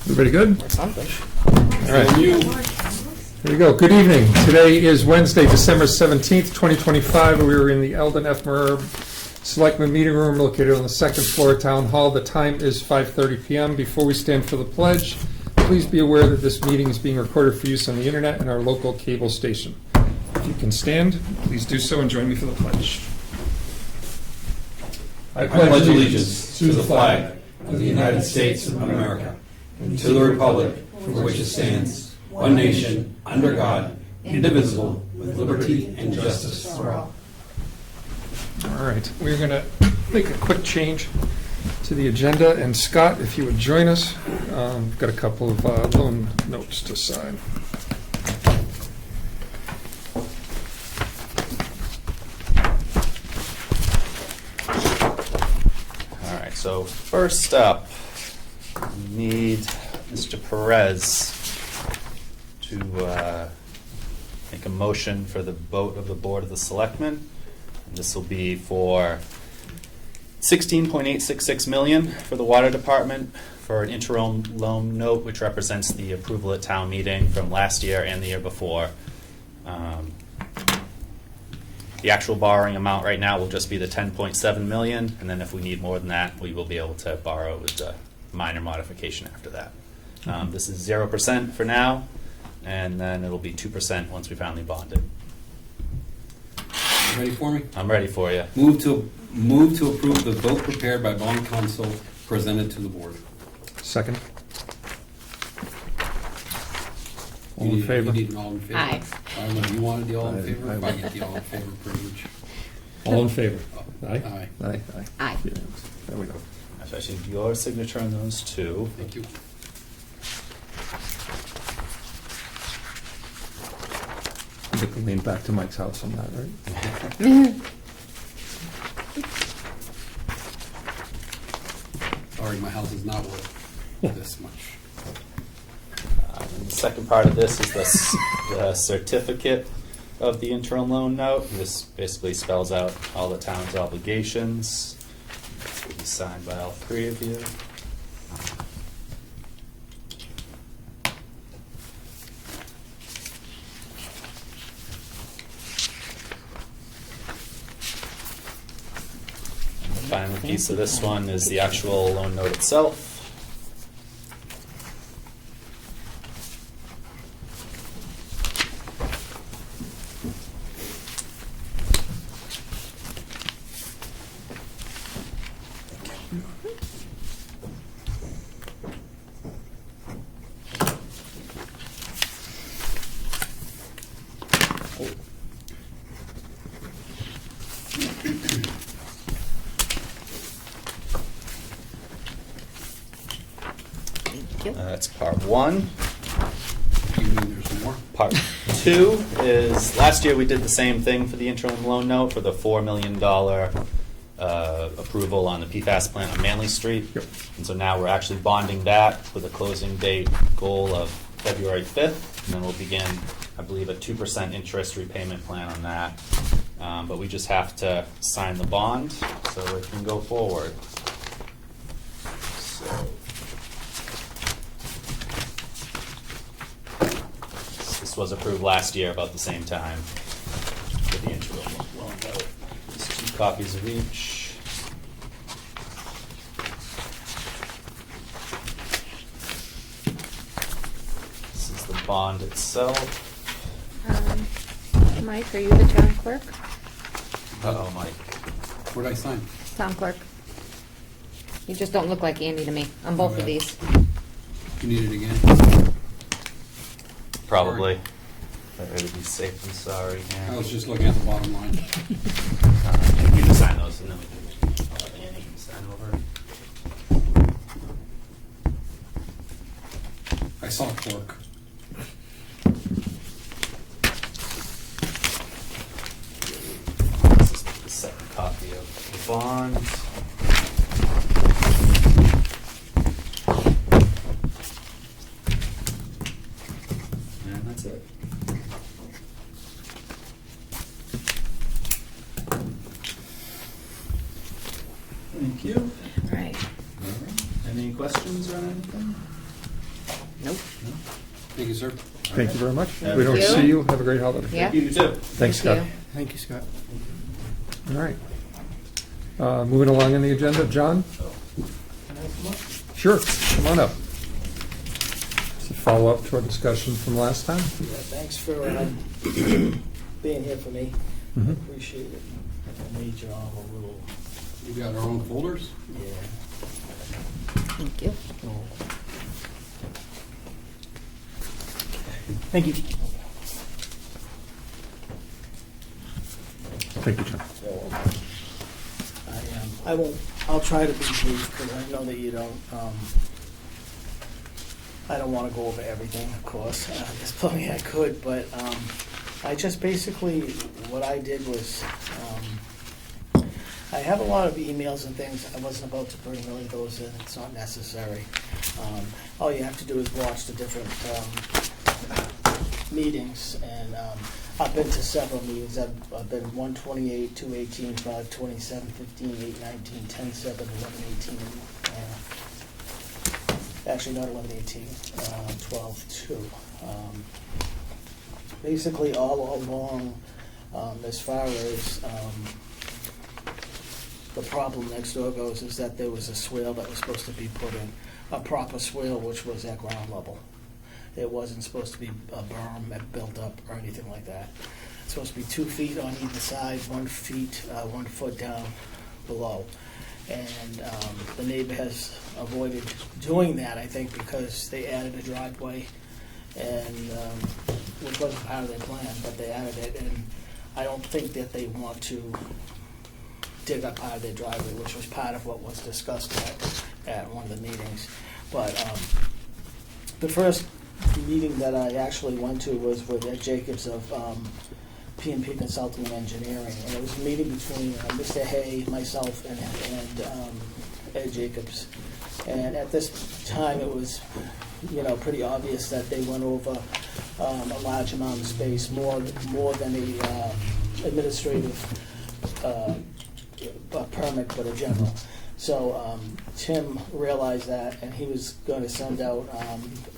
Everybody good? Or something. All right. Here we go. Good evening. Today is Wednesday, December 17th, 2025. We are in the Eldon F. Murr Selectmen Meeting Room located on the second floor of Town Hall. The time is 5:30 p.m. Before we stand for the pledge, please be aware that this meeting is being recorded for use on the internet and our local cable station. If you can stand, please do so and join me for the pledge. I pledge allegiance to the flag of the United States of America and to the republic for which it stands, one nation, under God, indivisible, with liberty and justice for all. All right, we're going to make a quick change to the agenda. And Scott, if you would join us, we've got a couple of loan notes to sign. All right, so first up, we need Mr. Perez to make a motion for the vote of the Board of the Selectmen. And this will be for $16.866 million for the Water Department for an interim loan note, which represents the approval at town meeting from last year and the year before. The actual borrowing amount right now will just be the $10.7 million, and then if we need more than that, we will be able to borrow with a minor modification after that. This is 0% for now, and then it'll be 2% once we finally bond it. You ready for me? I'm ready for you. Move to approve the vote prepared by bond counsel presented to the board. Second. All You in need- favor? You need an all in favor. Aye. I don't know, do you want the all in Aye, favor? I If I will. get the all in favor privilege. All in favor? Aye? Aye. Aye. Aye. There we go. I should have your signature on those two. Thank you. You get to lean back to Mike's house on that, right? Sorry, my house is not worth this much. And the second part of this is the certificate of the interim loan note. This basically spells out all the town's obligations. Will be signed by all three of you. And the final piece of this one is the actual loan note itself. Thank you. That's part one. You mean there's more? Part two is, last year we did the same thing for the interim loan note for the $4 million approval on the PFAS plant on Manley Street. Yep. And so now we're actually bonding that with a closing date goal of February 5th. And then we'll begin, I believe, a 2% interest repayment plan on that. But we just have to sign the bond so it can go forward. So this was approved last year about the same time for the interim loan note. There's 2 copies of each. This is the bond itself. Mike, are you the town clerk? Uh-oh, Mike. Where'd I sign? Town clerk. You just don't look like Andy to me on both of Okay. these. You need it again? Probably. Better to be safe than sorry I here. was just looking at the bottom line. You can sign those and then we can, I'll let Andy sign over. I saw clerk. This is the second copy of the bond. And that's it. Thank you. Right. Any questions or anything? Nope. Thank you, sir. Thank you very much. Yeah. We don't Thank you. see you. Have a great holiday. Yeah. You too. Thanks, Scott. you. Thank you, Scott. All right. Moving along in the agenda, John? Sure, come on up. It's a follow-up to our discussion from last time. Yeah, thanks for being here for me. Mhm. Appreciate it. I made you all a little, We got our own folders? yeah. Thank you. Thank you. Thank you, John. I'll try to be brief because I know that you don't, I don't want to go over everything, of course. There's plenty I could, but I just basically, what I did was, I have a lot of emails and things. I wasn't about to bring really those in. It's not necessary. All you have to do is watch the different meetings, and I've been to several meetings. I've been 128, 218, 527, 15, 8, 19, 10, 7, 11, 18. Actually, not 11, 18, 12, 2. Basically, all along, as far as the problem next door goes, is that there was a swale that was supposed to be put in, a proper swale, which was at ground level. It wasn't supposed to be a berm that built up or anything like that. It's supposed to be 2 feet on either side, 1 foot down below. And the neighbor has avoided doing that, I think, because they added a driveway, and which wasn't part of their plan, but they added it, and I don't think that they want to dig up part of their driveway, which was part of what was discussed at one of the meetings. But the first meeting that I actually went to was with Ed Jacobs of P&P Consulting and Engineering, and it was a meeting between Mr. Hay, myself, and Ed Jacobs. And at this time, it was, pretty obvious that they went over a large amount of space, more than a administrative permit, but a general. So Tim realized that, and he was going to send out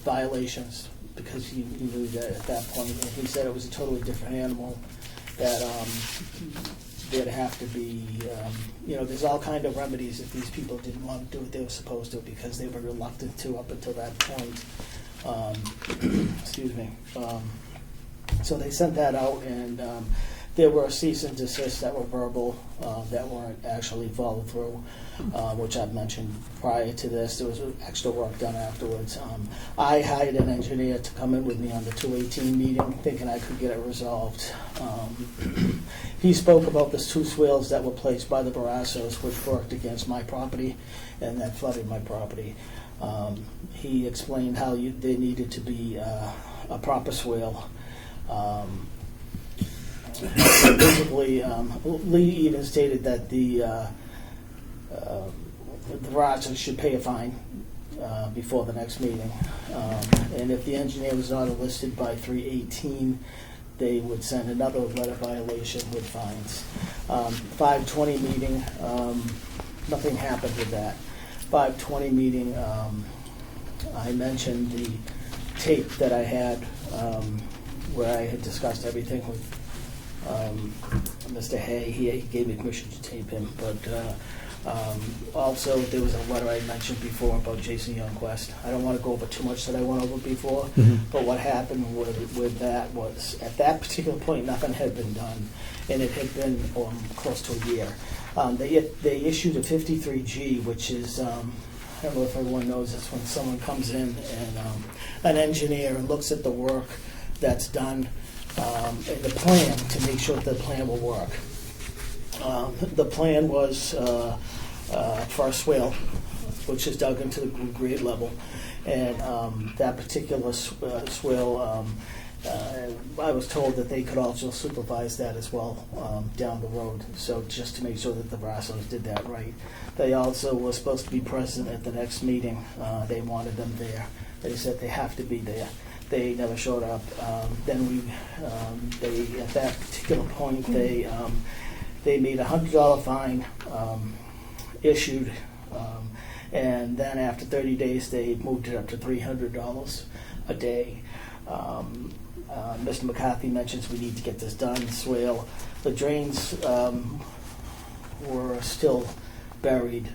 violations because he knew that at that point, and he said it was a totally different animal, that there'd have to be, there's all kind of remedies if these people didn't want to do what they were supposed to because they were reluctant to up until that point. Excuse me. So they sent that out, and there were cease and desist that were verbal, that weren't actually followed through, which I've mentioned prior to this. There was extra work done afterwards. I hired an engineer to come in with me on the 218 meeting, thinking I could get it resolved. He spoke about the 2 swales that were placed by the Barassos, which worked against my property and that flooded my property. He explained how they needed to be a proper swale. Basically, Lee even stated that the Barassos should pay a fine before the next meeting. And if the engineer was not enlisted by 3/18, they would send another letter violation with fines. 5/20 meeting, nothing happened with that. 5/20 meeting, I mentioned the tape that I had where I had discussed everything with Mr. Hay. He gave me permission to tape him, but also there was a letter I mentioned before about Jason Youngquest. I don't want to go over too much that I went over before, but what happened with that was, at that particular point, nothing had been done, and it had been close to a year. They issued a 53G, which is, I don't know if everyone knows this, when someone comes in and an engineer and looks at the work that's done, and the plan to make sure that the plan will work. The plan was for a swale, which is dug into the grade level, and that particular swale, I was told that they could also supervise that as well down the road, so just to make sure that the Barassos did that right. They also were supposed to be present at the next meeting. They wanted them there. They said they have to be there. They never showed up. Then they at that particular point, they made a $100 fine issued, And then after 30 days, they moved it up to $300 a day. Mr. McCarthy mentions we need to get this done, swale. The drains were still buried.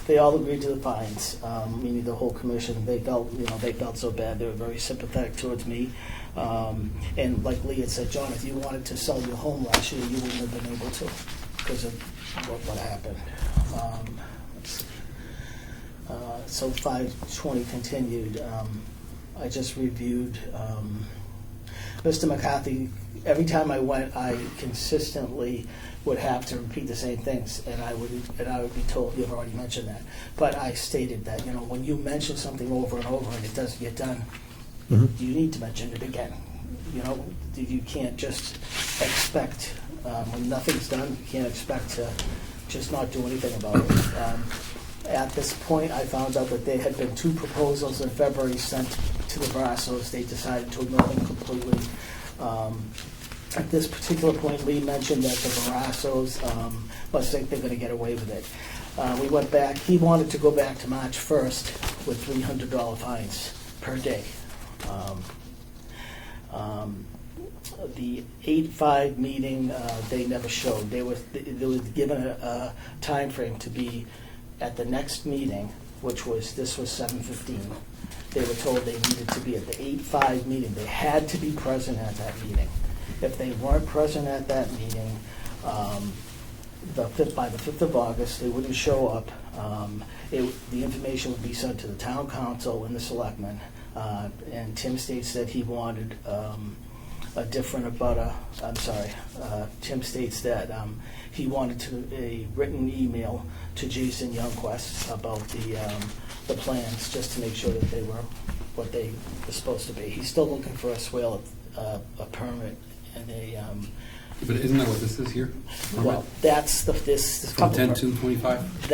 They all agreed to the fines, meaning the whole commission. They felt so bad. They were very sympathetic towards me. And like Lee had said, John, if you wanted to sell your home last year, you wouldn't have been able to because of what happened. Let's see. So 520 continued. I just reviewed Mr. McCarthy. Every time I went, I consistently would have to repeat the same things, and I would be told, you've already mentioned that. But I stated that, when you mention something over and over and it doesn't get done, you need to mention it again. You can't just expect, when nothing's done, you can't expect to just not do anything about it. At this point, I found out that there had been 2 proposals in February sent to the Barassos. They decided to ignore them completely. At this particular point, Lee mentioned that the Barassos must think they're going to get away with it. We went back. He wanted to go back to March 1st with $300 fines per day. The 8-5 meeting, they never showed. They were given a time frame to be at the next meeting, this was 7:15. They were told they needed to be at the 8-5 meeting. They had to be present at that meeting. If they weren't present at that meeting, by the 5th of August, they wouldn't show up. The information would be sent to the town council and the selectmen. And Tim states that he wanted a different Tim states that he wanted a written email to Jason Youngquist about the plans, just to make sure that they were what they were supposed to be. He's still looking for a swale, a permit, and a. But isn't that what this is here? Well, that's this From couple 10 to 25?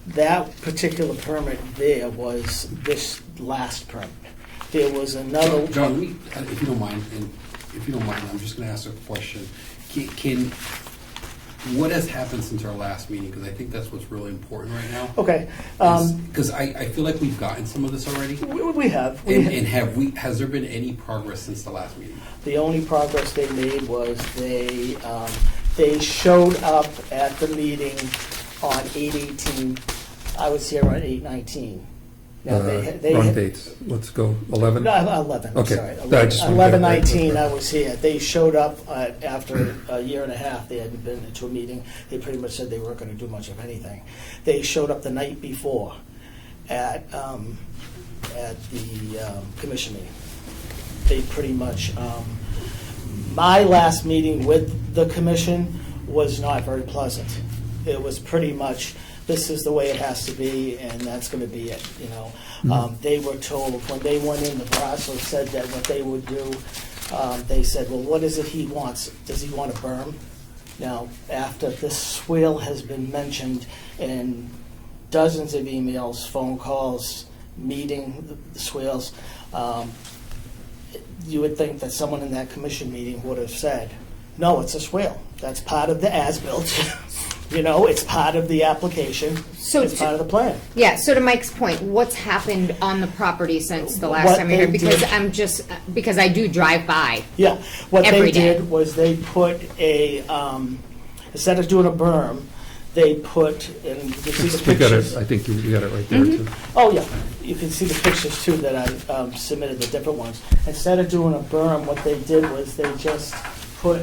That particular permit there was this last permit. There was another. John, let me, if you don't mind, I'm just going to ask a question. What has happened since our last meeting? Because I think that's what's really important right now. Okay. Because I feel like we've gotten some of this already. We have. Has there been any progress since the last meeting? The only progress they made was they showed up at the meeting on 8/18. I was here on 8/19. Now Wrong dates. Let's go 11. No, 11. Okay. Sorry, I just wanted to get 11/19. that. I was here. They showed up after a year and a half. They hadn't been to a meeting. They pretty much said they weren't going to do much of anything. They showed up the night before at the commission meeting. They pretty much. My last meeting with the commission was not very pleasant. It was pretty much, this is the way it has to be, and that's going to be it. They were told when they went in, the Barassos said that what they would do. They said, "Well, what is it he wants? Does he want a berm?" Now, after this swale has been mentioned in dozens of emails, phone calls, meeting the swales, you would think that someone in that commission meeting would have said, "No, it's a swale. That's part of the as-built." It's part of the application. So it's part of the plan. Yeah, so to Mike's point, what's happened on the property since the last time you were here? Because because I do drive by. Yeah, what every they day. did was they put instead of doing a berm, they put, and you can see the We got pictures. it. I think you got it right there too. Oh, yeah. You can see the pictures, too, that I submitted, the different ones. Instead of doing a berm, what they did was they just put,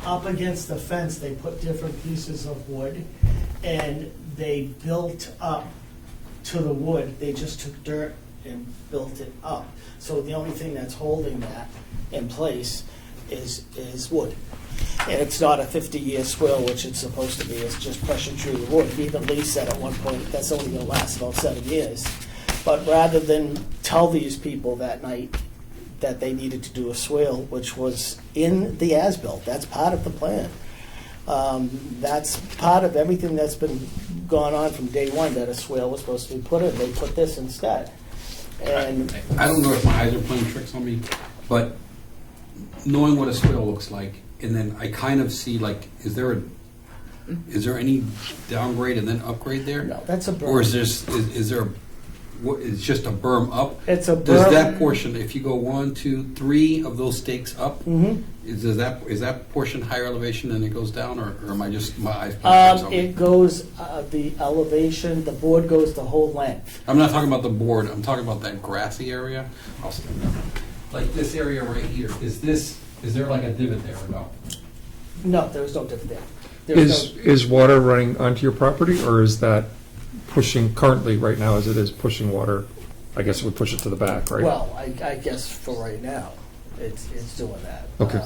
up against the fence, they put different pieces of wood, and they built up to the wood. They just took dirt and built it up. So the only thing that's holding that in place is wood. And it's not a 50-year swale, which it's supposed to be. It's just pressure treated wood. Even Lee said at one point that's only going to last about 7 years. But rather than tell these people that night that they needed to do a swale, which was in the as-built, that's part of the plan. That's part of everything that's been gone on from day one, that a swale was supposed to be put in. They put this instead. And I don't know if my eyes are playing tricks on me, but knowing what a swale looks like, and then I kind of see, like, is there is there any downgrade and then upgrade there? No, that's a berm. Or is there, what, it's just a berm up? It's a Does berm. that portion, if you go 1, 2, 3 of those stakes up, Mhm. is that portion higher elevation and it goes down, or am I just, my eyes playing tricks on me? It goes, the elevation, the board goes the whole length. I'm not talking about the board, I'm talking about that grassy area. Like this area right here, is there like a divot there or no? No, there's no difference there. There's Is water running onto your property, or is that pushing, currently, right now, as it is, pushing water? I guess it would push it to the back, right? Well, I guess for right now, it's doing that. Okay.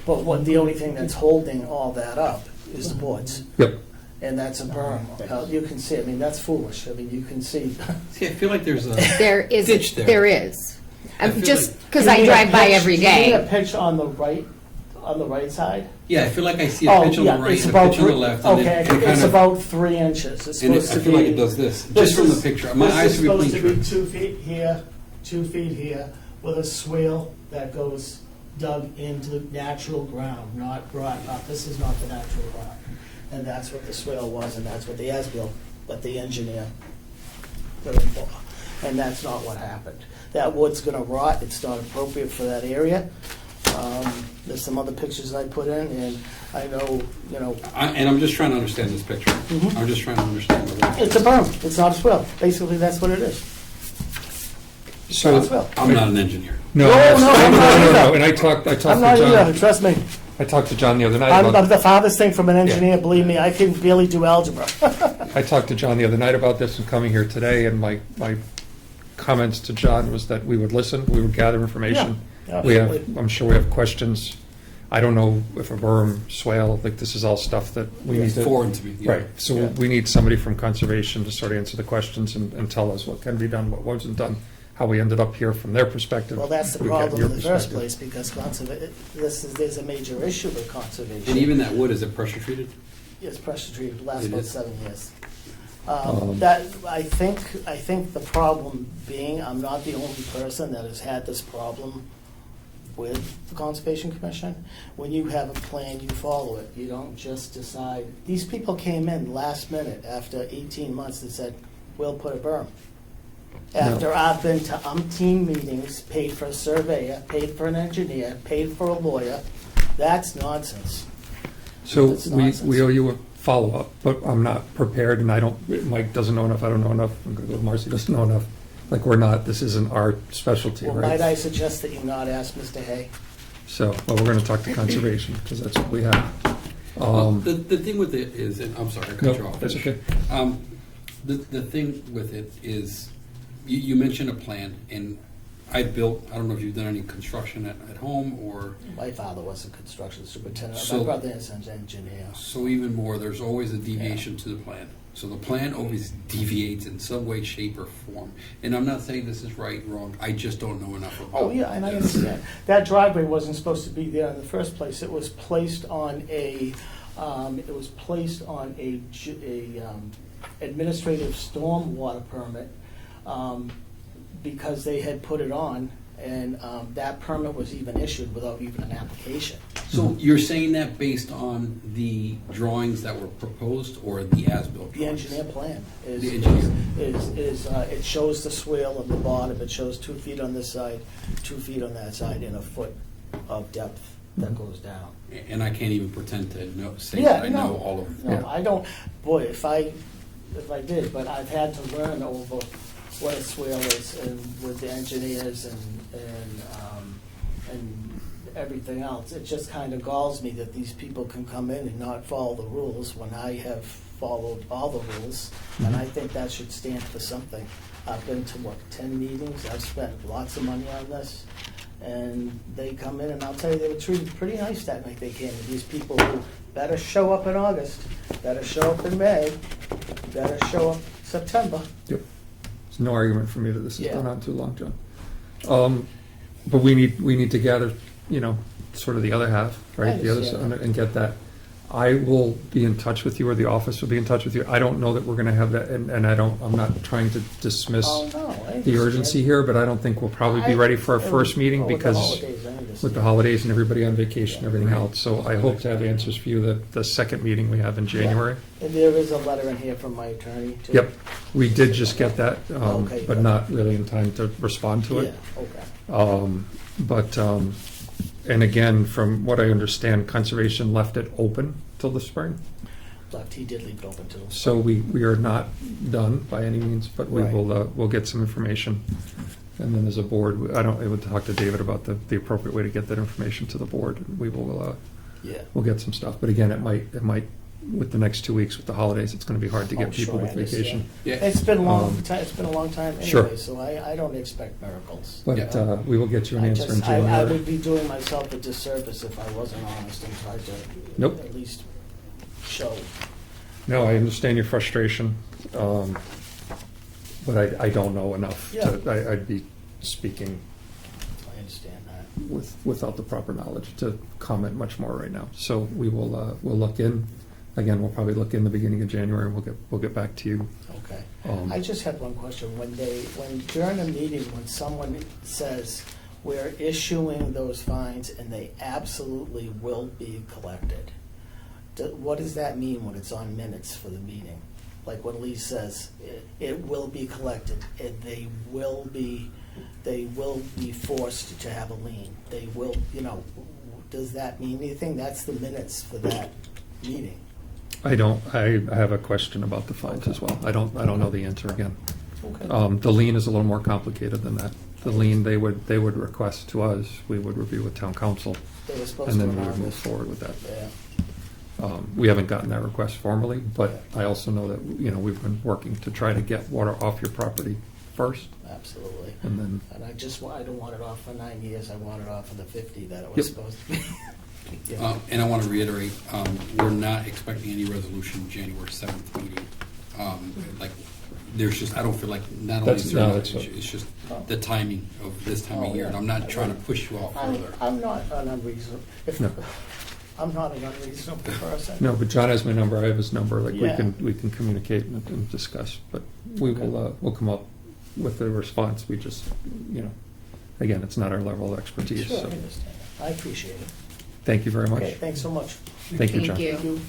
But the only thing that's holding all that up is the boards, Yep. and that's a berm. You can see, I mean, that's foolish. I mean, you can see. See, I feel like there's a There is, ditch there. there is. I feel Just like- because You I mean a drive by pitch- every You mean a day. pitch on the right side? Yeah, I feel like I see a pitch on the right it's and a about pitch on the three- left. And Okay, it kind it's of- about 3 inches. It's And supposed I to feel be. like it does this, just from the picture. My eyes should be This is supposed to playing be tricks. 2 feet here, 2 feet here, with a swale that goes dug into the natural ground, not brought up. This is not the natural ground. And that's what the swale was, and that's what the as-built, but the engineer put in for. And that's not what happened. That wood's gonna rot, it's not appropriate for that area. There's some other pictures I put in, and I know, And I'm just trying to understand this picture. Mhm. I'm just trying to understand the way. it's a berm, it's not a swale. Basically, that's what it is. It's not a So, swale. I'm not an engineer. no, No, that's- no, I'm not either. and I talked to I'm not either, John, trust me. I talked to John the other night I'm about, the farthest thing from an engineer, believe me, I can barely do algebra. I talked to John the other night about this and coming here today, and my comments to John was that we would listen, we would gather information. Yeah, We have, absolutely. I'm sure we have questions. I don't know if a berm, swale, like, this is all stuff that we need It's to. foreign to me. yeah. Right, so Yeah. we need somebody from conservation to sort of answer the questions and tell us what can be done, what wasn't done, how we ended up here from their perspective. Well, that's the we've got problem your in the first perspective. place, because there's a major issue with conservation. And even that wood, is it pressure treated? It's pressure treated, lasts It about is. 7 years. Um, That, I think the problem being, I'm not the only person that has had this problem with the Conservation Commission. When you have a plan, you follow it. You don't just decide. These people came in last minute after 18 months and said, we'll put a berm. After I've been to umpteen meetings, paid for a surveyor, paid for an engineer, paid for a lawyer, that's nonsense. So That's we nonsense. owe you a follow-up, but I'm not prepared, and I don't, Mike doesn't know enough, I don't know enough, I'm gonna go with Marcy, doesn't know enough. Like, we're not, this isn't our specialty, Well, might I right? suggest that you not ask Mr. Hay? So, well, we're gonna talk to conservation, because that's what we have. Well, the thing with it is, and I'm sorry, I cut you No, off. that's okay. The thing with it is, you mentioned a plan, and I don't know if you've done any construction at home, or, My father was a construction superintendent. So- My brother is an engineer. so even more, there's always a deviation to the plan. So the plan always deviates in some way, shape, or form. And I'm not saying this is right, wrong, I just don't know enough about it. Oh, yeah, and I understand. That driveway wasn't supposed to be there in the first place. It was placed on a, administrative stormwater permit, because they had put it on, and, that permit was even issued without even an application. So you're saying that based on the drawings that were proposed, or the as-built The drawings? engineer plan is, The engineer. it shows the swale on the bottom, it shows 2 feet on this side, 2 feet on that side, and a foot of depth that goes down. And I can't even pretend to say Yeah, that I know no, all of no, Yeah. I don't, boy, if I did, but I've had to learn over what a swale is, and with the engineers and everything else. It just kind of galls me that these people can come in and not follow the rules when I have followed all the rules, and I think that should stand for something. I've been to, 10 meetings, I've spent lots of money on this, and they come in, and I'll tell you, they were treated pretty nice that night they came. These people who better show up in August, better show up in May, better show up September. Yep. There's no argument for me that this has Yeah. gone on too long, John. But we need to gather, sort of the other half, right? The other side, understand. and get that. I will be in touch with you, or the office will be in touch with you. I don't know that we're gonna have that, and I'm not trying to dismiss Oh, no, I the understand. urgency here, but I don't think we'll probably be ready for our first meeting, With the because holidays anyway. with the holidays and everybody on vacation, and everything else. So I hope to have answers for you the second meeting we have in January. And there is a letter in here from my attorney, too? Yep, we did just get that, Okay, but good. not really in time to respond to Yeah, it. okay. And again, from what I understand, Conservation left it open till the spring. He did leave it open to us. So we are not done by any means, but Right. we'll get some information. And then as a board, I would talk to David about the appropriate way to get that information to the board. We will, Yeah. we'll get some stuff. But again, it might, with the next 2 weeks with the holidays, it's gonna be hard to Oh, get people sure, with I understand. vacation. Yeah. It's been a long Um, time, it's been a long time Sure. anyway, so I don't expect miracles. But Yeah. we will get you an answer in I January. would be doing myself a disservice if I wasn't honest and tried to Nope. at least show. No, I understand your frustration, but I don't know enough. I'd be speaking I understand that. without the proper knowledge to comment much more right now. So we'll look in. Again, we'll probably look in the beginning of January, and we'll get back to you. Okay. Um, I just had one question. When during a meeting, when someone says, we're issuing those fines and they absolutely will be collected, what does that mean when it's on minutes for the meeting? Like when Lee says, it will be collected, and they will be forced to have a lien. They will, does that mean anything? That's the minutes for that meeting. I have a question about the fines as well. I don't know the answer again. Okay. The lien is a little more complicated than that. The lien they would request to us, we would review with town council, They were supposed and to then we would honor move this. forward with that. Yeah. We haven't gotten that request formally, but I also know that, we've been working to try to get water off your property first, Absolutely. and then, And I don't want it off for 9 years, I want it off for the 50 that it was Yep. supposed to be. Yeah. And I want to reiterate, we're not expecting any resolution January 7th meeting. There's just, I don't feel like, not only is there, That's it's just the timing of this time of year, and I'm not trying to push you off further. I'm not an unreasonable, No. I'm not an unreasonable person. no, but John has my number, I have his number, like, Yeah. we can communicate and discuss, but we'll come up with a response. We just, again, it's not our level of expertise, Sure, I so, understand. I appreciate it. thank you very much. Okay, thanks so much. Thank you, John. Thank you.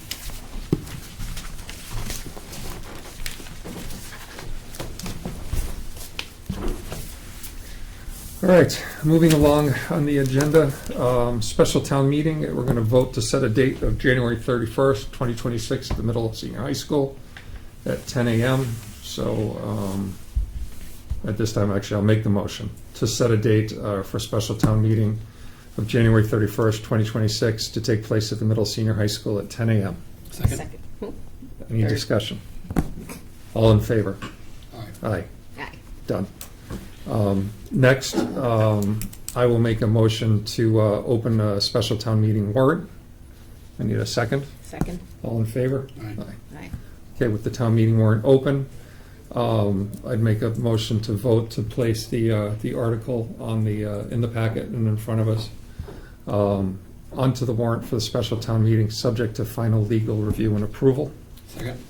All right, moving along on the agenda, special town meeting. We're going to vote to set a date of January 31st, 2026 at the Middle Senior High School at 10 a.m. So at this time, actually, I'll make the motion to set a date for special town meeting of January 31st, 2026 to take place at the Middle Senior High School at 10 a.m. Second. Any discussion? All in favor? All right. Aye. Aye. Done. Next, I will make a motion to open a special town meeting warrant. I need a second. Second. All in favor? Aye. Aye. Okay, with the town meeting warrant open, I'd make a motion to vote to place the article on in the packet and in front of us onto the warrant for the special town meeting, subject to final legal review and approval. Second?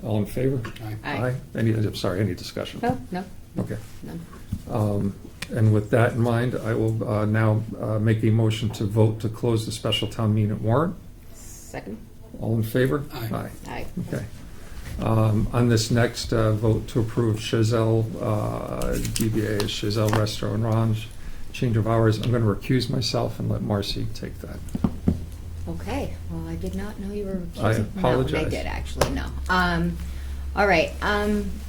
All in favor? Aye. Aye. I'm sorry, any discussion? Oh, no, Okay. none. And with that in mind, I will now make a motion to vote to close the special town meeting warrant. Second. All in favor? Aye. Aye. Okay. On this next vote to approve Chazelle, DBA is Chazelle Resto and Range, change of hours, I'm going to recuse myself and let Marcy take that. Okay, well, I did not know you were recusing. I No, apologize. I did, actually, no. All right,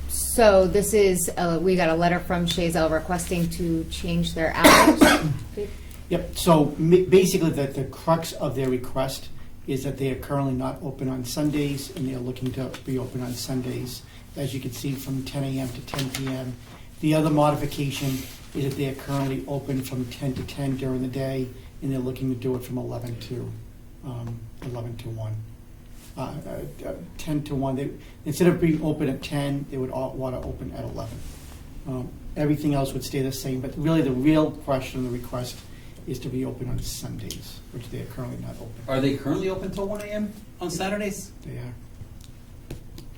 so this is, we got a letter from Chazelle requesting to change their hours. Yep, so basically the crux of their request is that they are currently not open on Sundays, and they are looking to be open on Sundays, as you can see, from 10 a.m. to 10 p.m. The other modification is that they are currently open from 10 to 10 during the day, and they're looking to do it from 11 to 1. 10 to 1. Instead of being open at 10, they would want to open at 11. Everything else would stay the same, but really the real question, the request, is to be open on Sundays, which they are currently not open. Are they currently open till 1 a.m. on Saturdays? They are.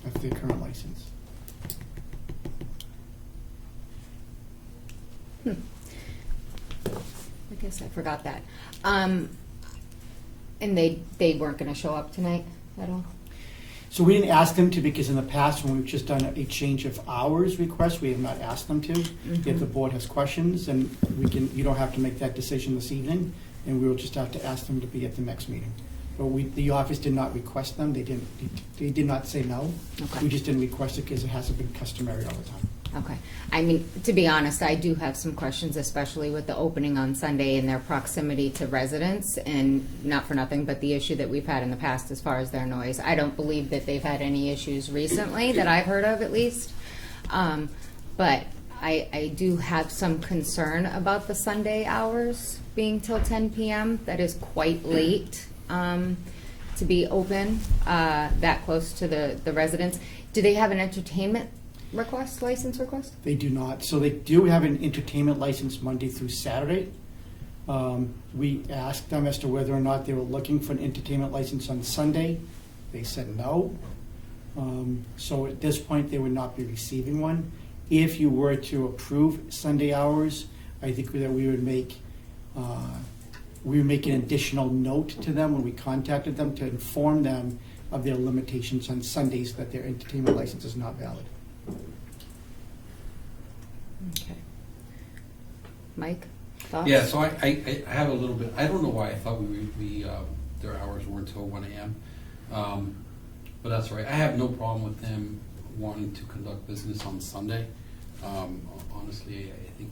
That's their current license. guess I forgot that. And they weren't gonna show up tonight at all? So we didn't ask them to, because in the past, when we've just done a change of hours request, we have not asked them to. If the board has questions, then you don't have to make that decision this evening, and we will just have to ask them to be at the next meeting. But the office did not request them, they did not say no. Okay. We just didn't request it because it hasn't been customary all the time. Okay. I mean, to be honest, I do have some questions, especially with the opening on Sunday and their proximity to residents, and not for nothing, but the issue that we've had in the past as far as their noise. I don't believe that they've had any issues recently, that I've heard of at least. But I do have some concern about the Sunday hours being till 10 p.m. That is quite late to be open that close to the residents. Do they have an entertainment license request? They do not. So they do have an entertainment license Monday through Saturday. We asked them as to whether or not they were looking for an entertainment license on Sunday. They said no. So at this point, they would not be receiving one. If you were to approve Sunday hours, I think that we would make an additional note to them when we contacted them to inform them of their limitations on Sundays, that their entertainment license is not valid. Okay. Mike, thoughts? Yeah, so I have a little bit, I don't know why I thought their hours were until 1 a.m. But that's all right. I have no problem with them wanting to conduct business on Sunday. Honestly, I think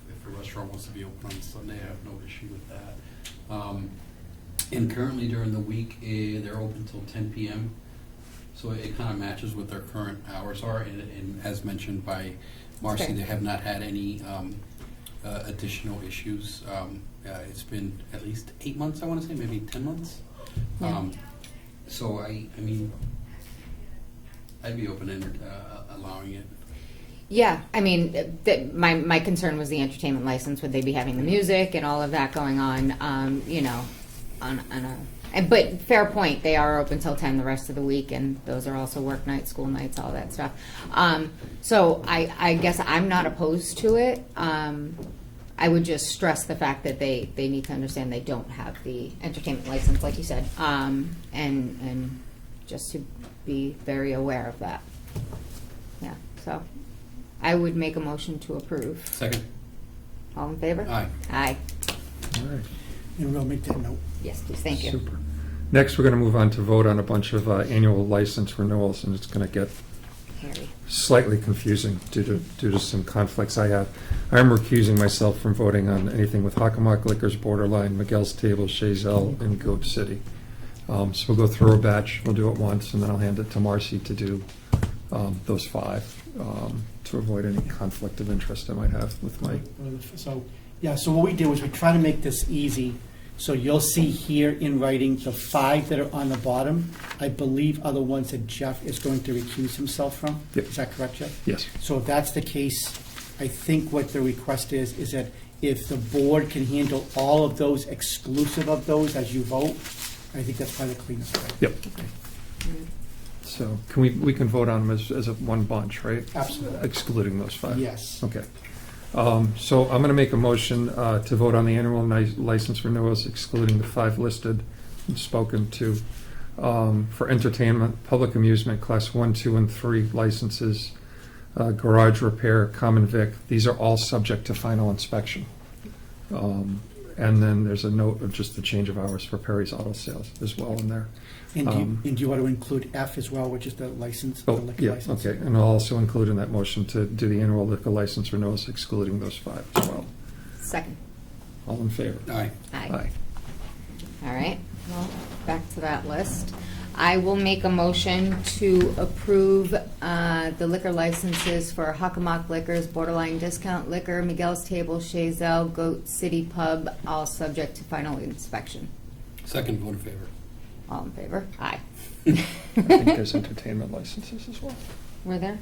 if a restaurant wants to be open on Sunday, I have no issue with that. And currently during the week, they're open till 10 p.m. So it kind of matches what their current hours are. And as mentioned by Marcy, Okay. they have not had any additional issues. It's been at least 8 months, I want to say, maybe 10 months. Yeah. So I mean, I'd be open to allowing it. Yeah, I mean, my concern was the entertainment license. Would they be having the music and all of that going on? You know, but fair point. They are open till 10 the rest of the week, and those are also work nights, school nights, all that stuff. So I guess I'm not opposed to it. I would just stress the fact that they need to understand they don't have the entertainment license, like you said, and just to be very aware of that. Yeah, so I would make a motion to approve. Second. All in favor? Aye. Aye. All right. And we'll make that note. Yes, please, thank you. Super. Next, we're going to move on to vote on a bunch of annual license renewals, and it's going to get Harry. slightly confusing due to some conflicts I have. I'm recusing myself from voting on anything with Hockomock Liquors, Borderline, Miguel's Table, Chazelle, and Goat City. So we'll go through a batch, we'll do it once, and then I'll hand it to Marcy to do those 5 to avoid any conflict of interest I might have with my... So what we did was we try to make this easy. So you'll see here in writing the 5 that are on the bottom, I believe are the ones that Jeff is going to recuse himself from. Yep. Is that correct, Jeff? Yes. So if that's the case, I think what the request is that if the board can handle all of those exclusive of those as you vote, I think that's probably the cleanest way. Yep. So can we can vote on them as a one bunch, right? Absolutely. Excluding those 5? Yes. Okay. So I'm going to make a motion to vote on the annual license renewals, excluding the 5 listed and spoken to, for entertainment, public amusement, class 1, 2, and 3 licenses, garage repair, common vic. These are all subject to final inspection. And then there's a note of just the change of hours for Perry's Auto Sales as well in there. And do you want to include F as well, which is the license, the liquor Yeah, license? okay. And I'll also include in that motion to do the annual liquor license renewals, excluding those 5 as well. Second. All in favor? Aye. Aye. All right, well, back to that list. I will make a motion to approve the liquor licenses for Hockomock Liquors, Borderline Discount Liquor, Miguel's Table, Chazelle, Goat City Pub, all subject to final inspection. Second, vote in favor. All in favor? Aye. I think there's entertainment licenses as well. Were there?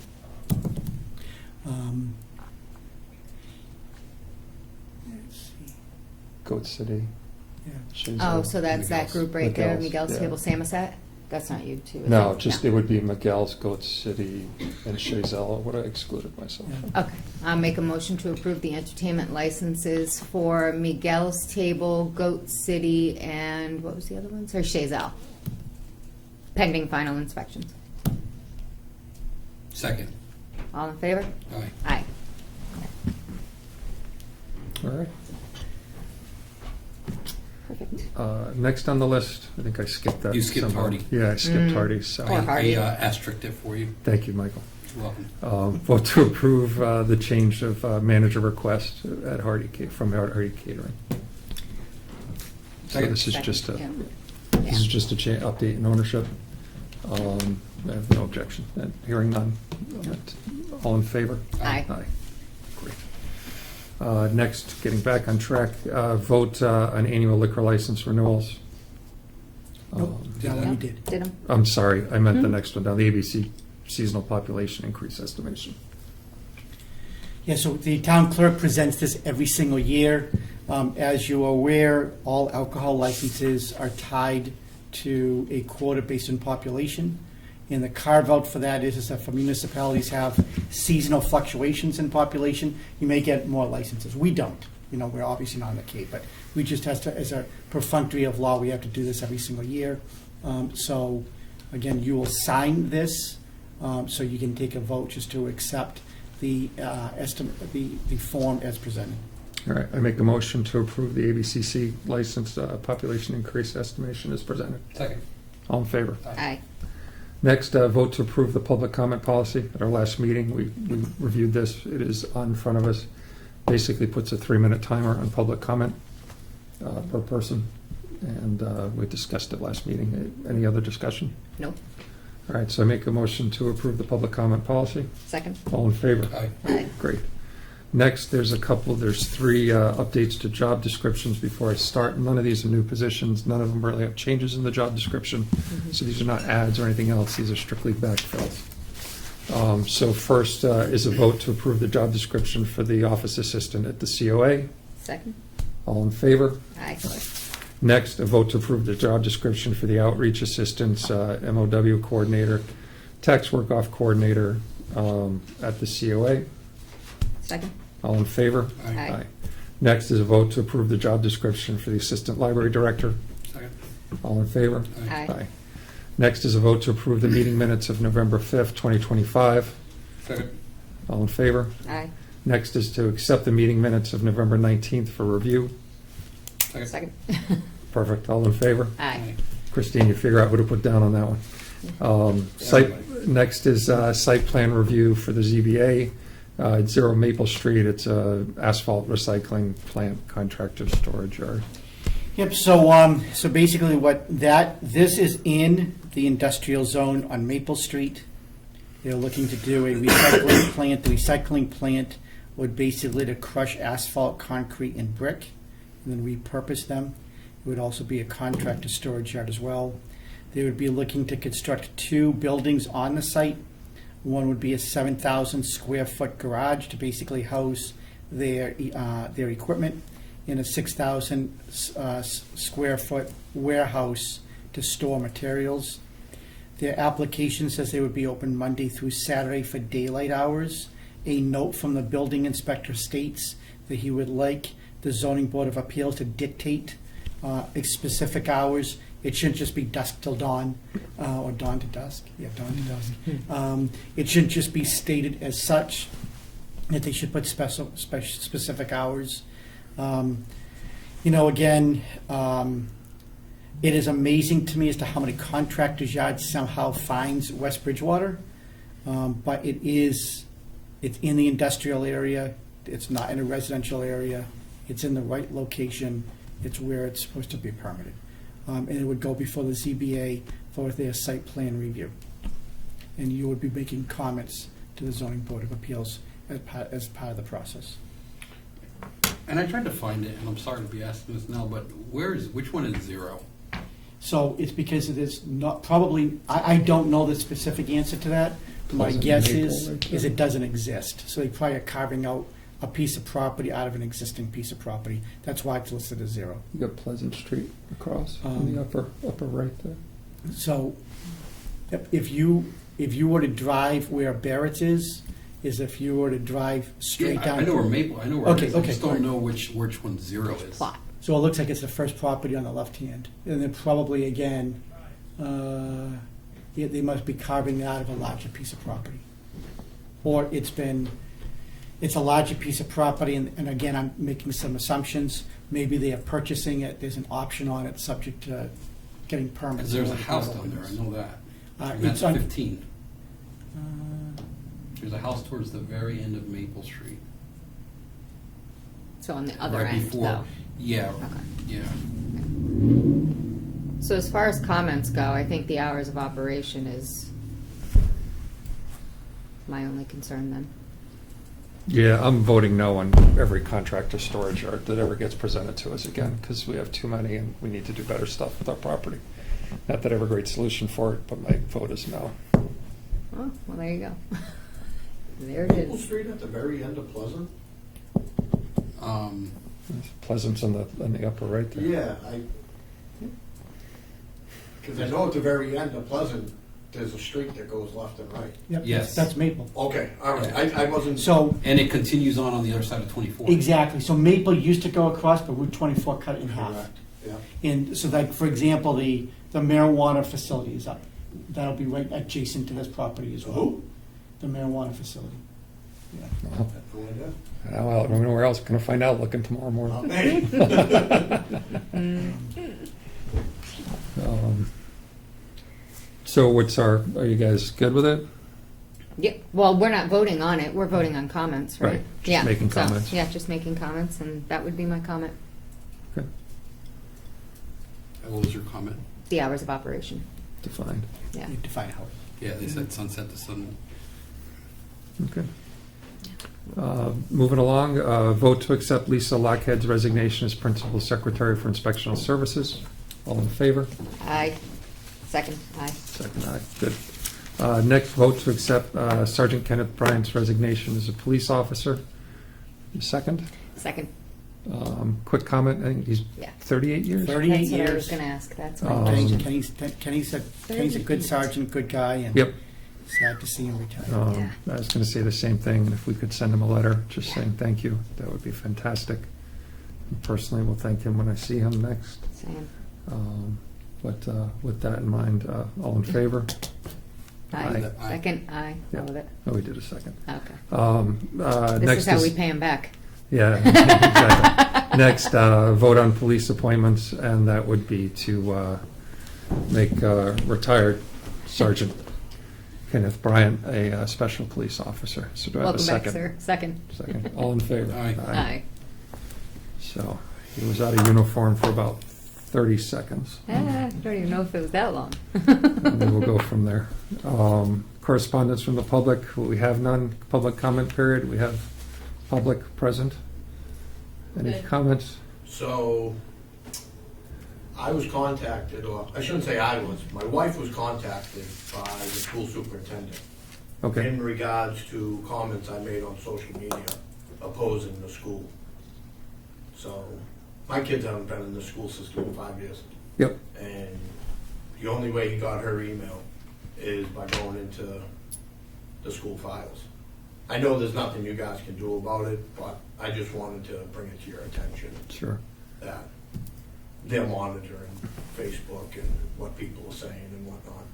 Let's see. Goat City. Yeah. Chazelle. Oh, so that's that group right there, Miguel's, Miguel's yeah. Table, Samoset? That's not you too. is No, it? just it would be Miguel's, Goat City, and Chazelle, what I excluded myself. Okay, I'll make a motion to approve the entertainment licenses for Miguel's Table, Goat City, and what was the other one? Sorry, Chazelle. Pending final inspections. Second. All in favor? Aye. Aye. All right. Perfect. Next on the list, I think I skipped that. You skipped somehow. Hardy. Yeah, I skipped Hardy, so. Or Hardy. I asterisked it for you. Thank you, Michael. You're welcome. Vote to approve the change of manager request at from Hardy Catering. So Second. this is Second, just a, yeah. this is just a update in ownership. I have no objection. Hearing none. All in favor? Aye. Aye. Great. Next, getting back on track, vote on annual liquor license renewals. Nope, that one we did. Did them? I'm sorry, I meant the next one down, the ABC seasonal population increase estimation. Yeah, so the town clerk presents this every single year. As you are aware, all alcohol licenses are tied to a quota based on population. And the carve-out for that is that for municipalities have seasonal fluctuations in population, you may get more licenses. We don't. We're obviously not in the Cape, but we just have to, as a perfunctory of law, we have to do this every single year. So, again, you will sign this, so you can take a vote just to accept the estimate, the form as presented. All right, I make a motion to approve the ABCC license population increase estimation as presented. Second. All in favor? Aye. Next, vote to approve the public comment policy. At our last meeting, we reviewed this. It is on front of us. Basically puts a 3-minute timer on public comment per person. And we discussed it last meeting. Any other discussion? Nope. All right, so I make a motion to approve the public comment policy. Second? All in favor? Aye. Aye. Great. Next, there's 3 updates to job descriptions before I start. None of these are new positions. None of them really have changes in the job description. So these are not ads or anything else. These are strictly backfills. So first is a vote to approve the job description for the office assistant at the COA. Second? All in favor? Aye. Next, a vote to approve the job description for the outreach assistants, MOW coordinator, tax work-off coordinator at the COA. Second? All in favor? Aye. Next is a vote to approve the job description for the assistant library director. Second. All in favor? Aye. Next is a vote to approve the meeting minutes of November 5th, 2025. Second. All in favor? Aye. Next is to accept the meeting minutes of November 19th for review. Second. Second? Perfect. All in favor? Aye. Christine, you figure out what to put down on that one. Next is site plan review for the ZBA. At 0 Maple Street, it's a asphalt recycling plant contractor storage yard. Yep, so basically this is in the industrial zone on Maple Street. They're looking to do a recycling plant. The recycling plant would basically to crush asphalt, concrete, and brick, and then repurpose them. It would also be a contractor storage yard as well. They would be looking to construct 2 buildings on the site. One would be a 7,000 square foot garage to basically house their equipment, and a 6,000 square foot warehouse to store materials. Their application says they would be open Monday through Saturday for daylight hours. A note from the building inspector states that he would like the zoning board of appeals to dictate specific hours. It shouldn't just be dusk till dawn, or dawn to dusk. Yeah, dawn to dusk. It shouldn't just be stated as such, that they should put specific hours. Again, it is amazing to me as to how many contractors' yards somehow finds West Bridgewater, but it's in the industrial area. It's not in a residential area. It's in the right location. It's where it's supposed to be permitted. And it would go before the ZBA for their site plan review. And you would be making comments to the zoning board of appeals as part of the process. And I tried to find it, and I'm sorry to be asking this now, but which one is 0? So it's because it is not, probably, I don't know the specific answer to that. My Pleasant guess Maple, is right it there. doesn't exist. So they probably are carving out a piece of property out of an existing piece of property. That's why it's listed as 0. You got Pleasant Street across in the upper right there. So if you were to drive where Barrett's is if you were to drive straight Yeah, down. I know where Maple, I know where it Okay, is. I just okay. don't know which one 0 is. Plot. So it looks like it's the first property on the left hand. And then probably again, they must be carving it out of a larger piece of property. Or it's a larger piece of property, and again, I'm making some assumptions. Maybe they are purchasing it, there's an option on it, subject to getting permits. Because there's a house down there, I know that. And It's that's on, 15. There's a house towards the very end of Maple Street. So on the other Right end, before. though. Yeah, Okay. yeah. So as far as comments go, I think the hours of operation is my only concern then. Yeah, I'm voting no on every contractor storage yard that ever gets presented to us again, because we have too many and we need to do better stuff with our property. Not that I have a great solution for it, but my vote is no. Oh, well, there you go. There it Maple is. Street at the very end of Pleasant? Pleasant's on the upper right there. Yeah, because I know at the very end of Pleasant, there's a street that goes left and right. yep, Yes. that's Maple. Okay, all right, I wasn't. So, And it continues on the other side of 24. exactly, so Maple used to go across, but Route 24 cut it in half. Correct, yeah. And so like, for example, the marijuana facility is up. That'll be right adjacent to this property as well. Who? The marijuana facility. Yeah. Well, Who it is? I don't know where else. Going to find out looking tomorrow morning. Not me. So are you guys good with it? Yeah, well, we're not voting on it, we're voting on comments, right? Right, just Yeah, making so, comments. Yeah, just making comments, and that would be my comment. Okay, What was your comment? The hours of operation, defined. yeah. You define how. Yeah, they said sunset to sun. Okay. Moving along, vote to accept Lisa Lockhead's resignation as Principal Secretary for Inspectional Services. All in favor? Aye. Second, aye. Second, aye. Good. Next, vote to accept Sergeant Kenneth Bryant's resignation as a police officer. Second. Second, Quick comment, I think he's yeah. 38 years? 38 That's what I was years. gonna ask, that's Um, my question. Kenny's a good sergeant, good guy, and Yep. sad to see him retire. Yeah. I was going to say the same thing, and if we could send him a letter just saying thank you, that would be fantastic. And personally, we'll thank him when I see him next. Same. But with that in mind, all in favor? Aye. Aye. Second, aye, Yeah. all of it, Oh, we did a second. okay. This Next is how we pay him back. Yeah, exactly. Next, vote on police appointments, and that would be to make retired Sergeant Kenneth Bryant a special police officer. So do I have a Welcome back, second? sir. Second. Second. All in favor? Aye. Aye. So he was out of uniform for about 30 seconds. I don't even know if it was that long. And then we'll go from there. Correspondence from the public. We have none. Public comment period. We have public present. Any comments? So, I was contacted, or I shouldn't say I was, my wife was contacted by the school superintendent Okay. in regards to comments I made on social media opposing the school. So, my kids haven't been in the school system in 5 years. Yep. And the only way he got her email is by going into the school files. I know there's nothing you guys can do about it, but I just wanted to bring it to your attention Sure. that they're monitoring Facebook and what people are saying and whatnot.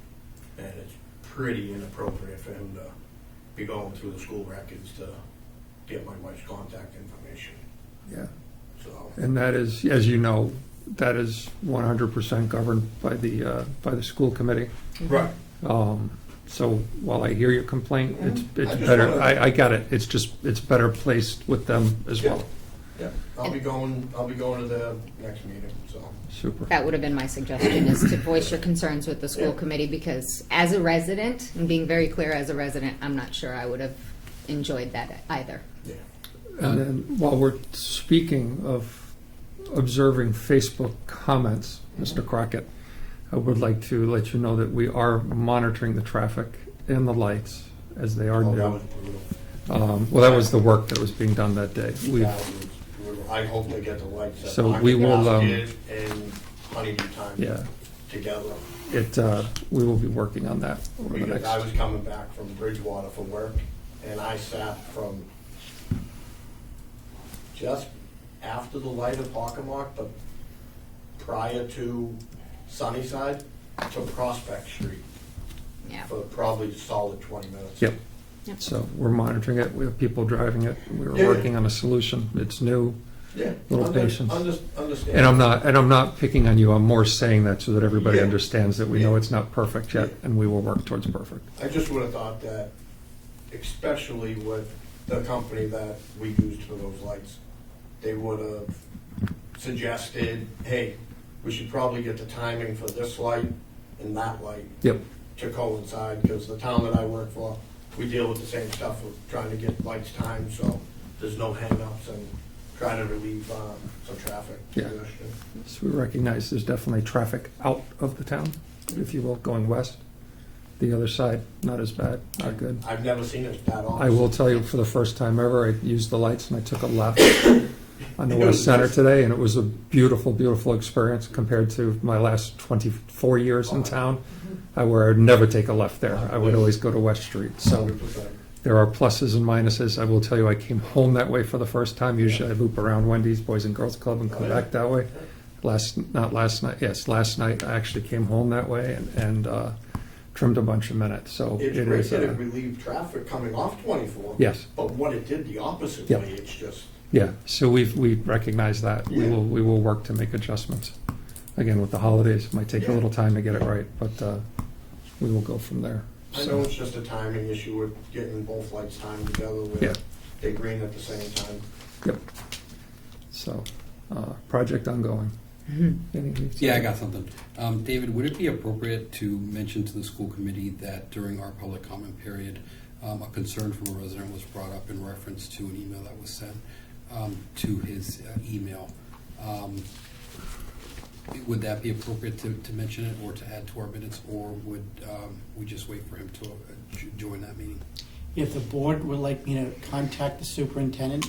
And it's pretty inappropriate for him to be going through the school records to get my wife's contact information. Yeah. So, And that is, as you know, that is 100% governed by the school committee. right. So while I hear your complaint, it's I just better, wanna- I got it. It's better placed with them as well. Yeah, I'll be going to the next meeting, so. Super. That would have been my suggestion, is to voice your concerns with the school committee, because as a resident, and being very clear as a resident, I'm not sure I would have enjoyed that either. Yeah. And then while we're speaking of observing Facebook comments, Mr. Crockett, I would like to let you know that we are monitoring the traffic and the lights as they are Oh, that new. was brutal. Well, that was the work that was being done that day. We've, That was brutal. I hope they get the lights. So we will, And Honeybee Time yeah, together, we will be working on that over the Because I was next. coming back from Bridgewater for work, and I sat from just after the light of Hockomock, but prior to Sunnyside, to Prospect Street Yeah. for probably a solid 20 minutes. Yep. Yep. So we're monitoring it. We have people driving it. We're Yeah. working on a solution. It's new. Yeah. Little patience. Understand. And I'm not picking on you. I'm more saying that so that everybody Yeah. understands that we know Yeah. it's not perfect yet, Yeah. and we will work towards perfect. I just would have thought that, especially with the company that we used for those lights, they would have suggested, hey, we should probably get the timing for this light and that light Yep. to coincide, because the town that I work for, we deal with the same stuff with trying to get lights timed, so there's no hangups, and try to relieve some traffic Yeah. congestion. So we recognize there's definitely traffic out of the town, if you will, going west. The other side, not as bad, not good. I've never seen it that often. I will tell you, for the first time ever, I used the lights and I took a left on the West Center today, and it was a beautiful, beautiful experience compared to my last 24 years in town, where I would never take a left there. I would always go to West Street. So 100%. there are pluses and minuses. I will tell you, I came home that way for the first time. Usually I loop around Wendy's, Boys and Girls Club, and come back that way. Last night I actually came home that way and trimmed a bunch of minutes. So It's it great is, that it relieved traffic coming off 24. yes. But what it did the opposite Yep. way, it's just, Yeah, so we recognize that. Yeah. We will work to make adjustments. Again, with the holidays, it might take a Yeah. little time to get it right, but we will go from there. I know So, it's just a timing issue with getting both lights timed together Yeah. where they green at the same time. yep. So, project ongoing. Anything? Yeah, I got something. David, would it be appropriate to mention to the school committee that during our public comment period, a concern from a resident was brought up in reference to an email that was sent to his email? Would that be appropriate to mention it or to add to our minutes, or would we just wait for him to join that meeting? If the board would like me to contact the superintendent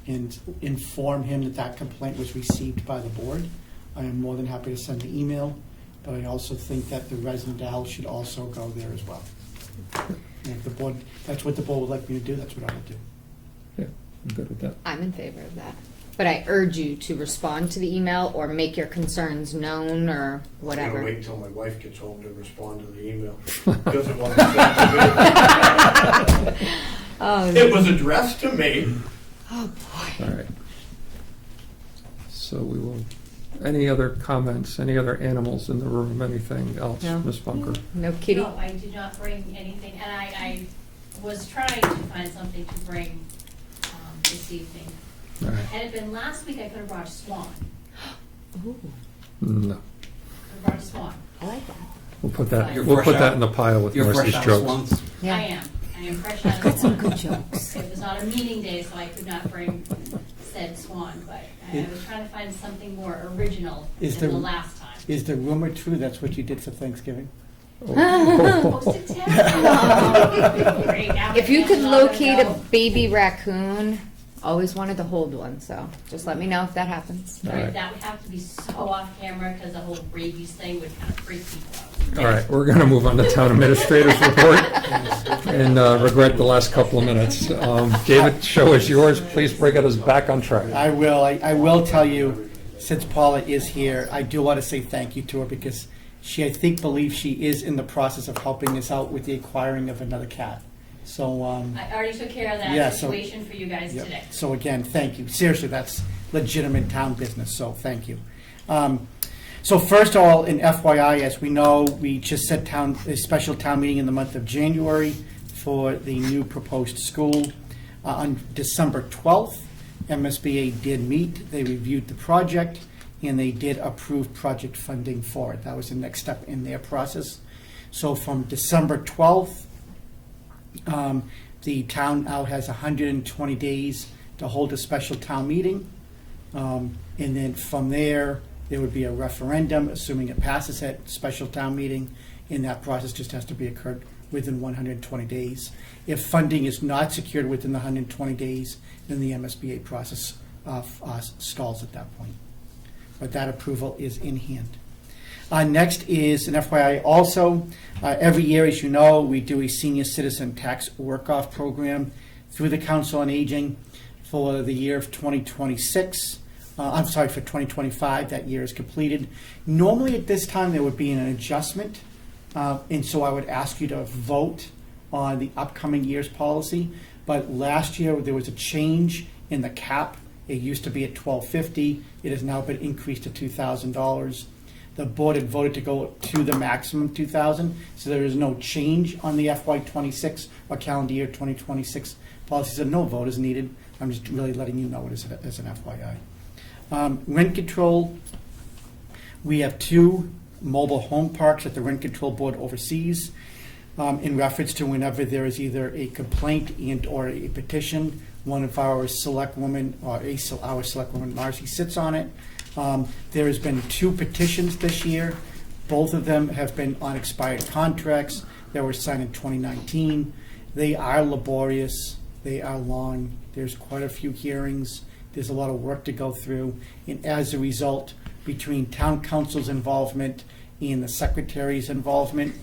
and inform him that that complaint was received by the board, I am more than happy to send the email, but I also think that the resident Al should also go there as well. And if the board, that's what the board would like me to do, that's what I will do. Yeah, I'm good with that. I'm in favor of that. But I urge you to respond to the email or make your concerns known or I'm gonna whatever. wait until my wife gets home to respond to the email. Because it wasn't sent to me. Oh, It was addressed to me. oh boy. All right. So we will, any other comments, any other animals in the room, anything else, No. Ms. Bunker? No kitty? No, I did not bring anything, and I was trying to find something to bring this evening. All right. Had it been last week, I could have brought a swan. Ooh, No, I brought a swan. I like that. we'll put that, You're we'll fresh put that out- in the pile with You're Marcy's fresh out of jokes. swans? Yeah. I am fresh out of Got some the good swan. jokes. It was not a meeting day, so I could not bring said swan, but I was trying to find something more original Is than there- the last time. Is the rumor true that's what you did for Thanksgiving? Posted tag. Great. If you could Now I'm gonna locate a go. baby raccoon, always wanted to hold one, so just let me know if that happens. All right. That would have to be so off camera because the whole rabies thing would kind of freak people out. All right, we're going to move on to town administrator's report and regret the last couple of minutes. David, show is yours. Please bring us back on track. I will. I will tell you, since Paula is here, I do want to say thank you to her because she, I think, believes she is in the process of helping us out with the acquiring of another cat. So, I already took care of that Yeah, so- situation for you guys yeah. today. So again, thank you. Seriously, that's legitimate town business, so thank you. So first of all, in FYI, as we know, we just set a special town meeting in the month of January for the new proposed school. On December 12th, MSBA did meet, they reviewed the project, and they did approve project funding for it. That was the next step in their process. So from December 12th, the town now has 120 days to hold a special town meeting. And then from there would be a referendum, assuming it passes at special town meeting, and that process just has to be occurred within 120 days. If funding is not secured within the 120 days, then the MSBA process stalls at that point. But that approval is in hand. Next is an FYI also. Every year, as you know, we do a senior citizen tax work-off program through the Council on Aging for the year of 2026. I'm sorry, for 2025, that year is completed. Normally at this time, there would be an adjustment, and so I would ask you to vote on the upcoming year's policy. But last year, there was a change in the cap. It used to be at $1,250. It has now been increased to $2,000. The board had voted to go to the maximum $2,000, so there is no change on the FY26 or calendar year 2026 policy. So no vote is needed. I'm just really letting you know it as an FYI. Rent control. We have 2 mobile home parks that the rent control board oversees in reference to whenever there is either a complaint and or a petition. One of our selectwomen, our selectwoman Marcy, sits on it. There has been 2 petitions this year. Both of them have been on expired contracts that were signed in 2019. They are laborious. They are long. There's quite a few hearings. There's a lot of work to go through. And as a result, between town council's involvement and the secretary's involvement,